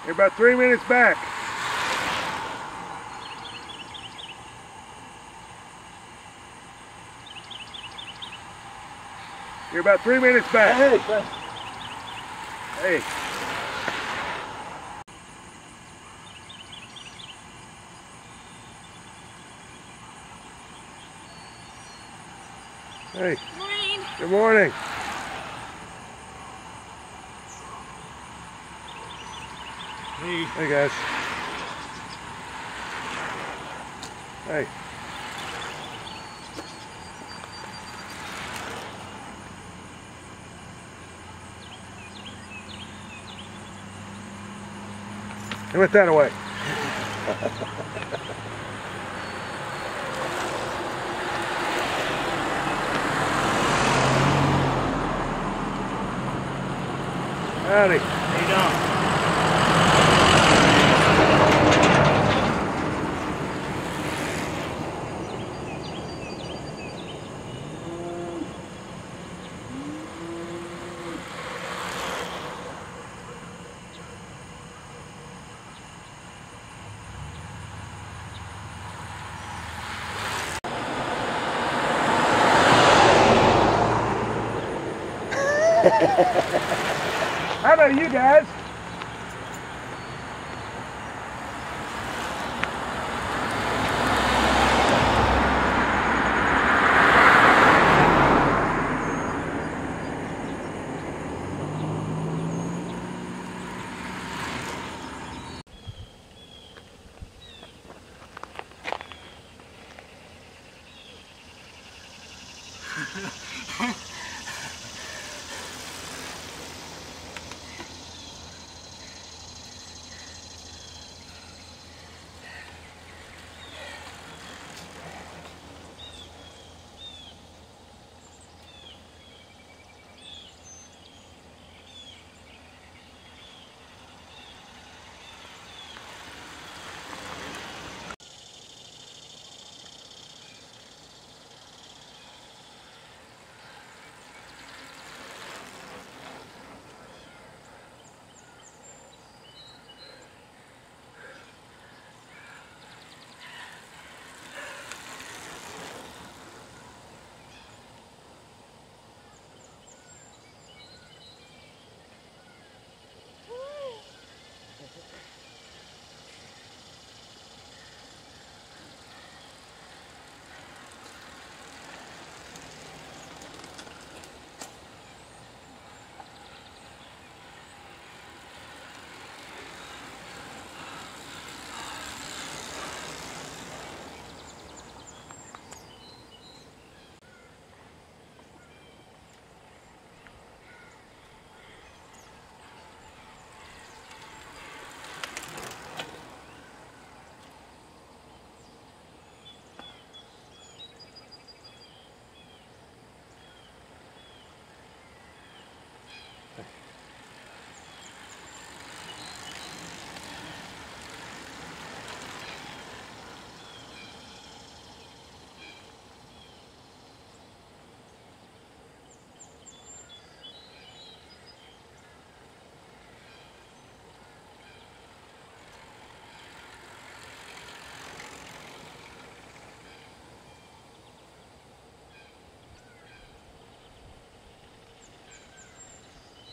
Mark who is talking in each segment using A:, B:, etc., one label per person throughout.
A: You're about 3 minutes back. You're about 3 minutes back. Hey. Hey.
B: Good morning.
A: Good morning.
C: Hey.
A: Hey guys. Hey. He went that away. Howdy.
C: How you doing?
A: How about you guys?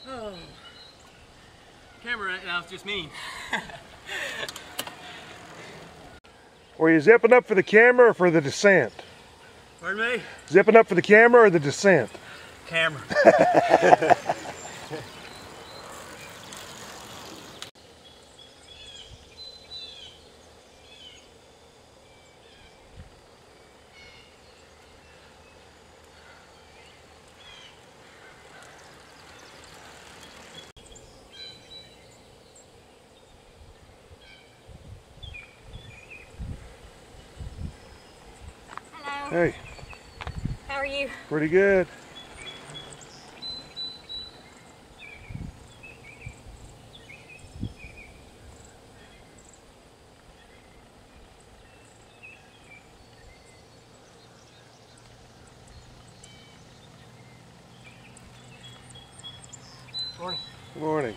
C: Oh. Camera right now is just mean.
A: Were you zipping up for the camera or for the descent?
C: Pardon me?
A: Zipping up for the camera or the descent?
C: Camera.
B: Hello.
A: Hey,
B: How are you?
A: pretty good.
C: Morning.
A: Good morning.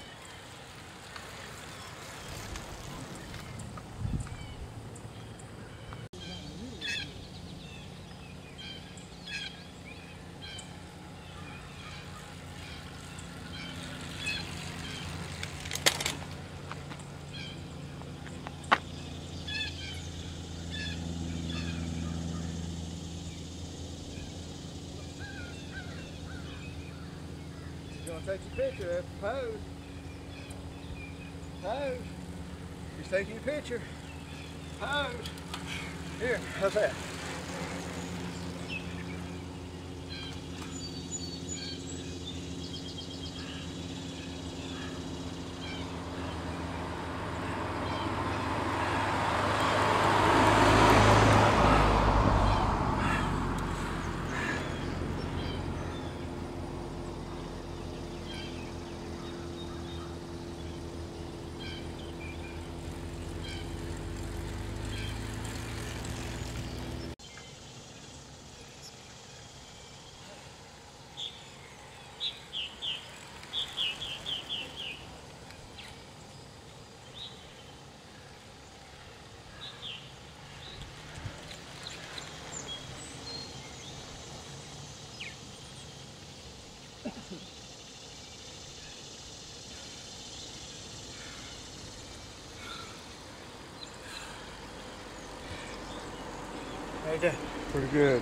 D: gonna take your picture. Pose. Pose. He's taking your picture. Pose. Here, how's that? How you doing?
A: Pretty good.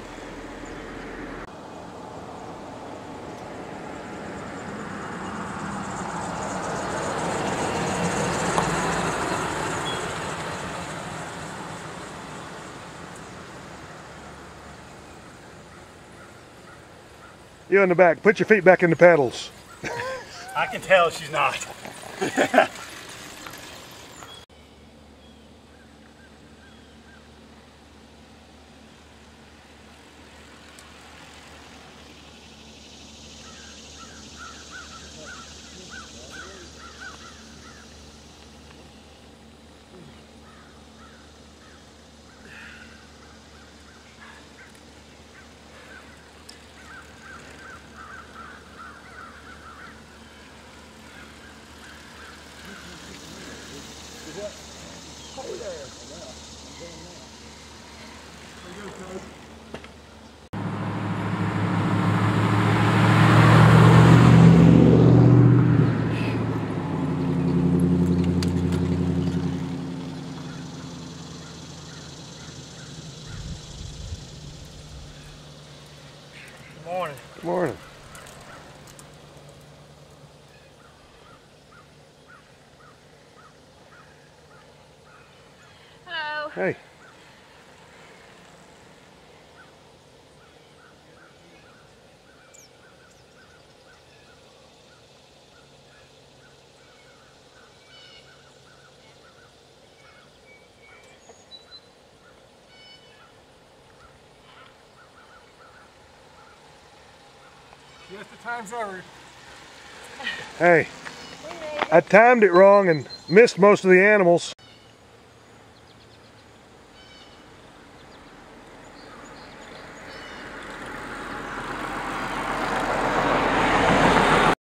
A: You in the back. Put your feet back in the pedals.
C: I can tell she's not.
D: Morning.
A: Good morning.
B: Hello.
A: Hey.
D: Just the time's over.
A: Hey. I timed it wrong and missed most of the animals.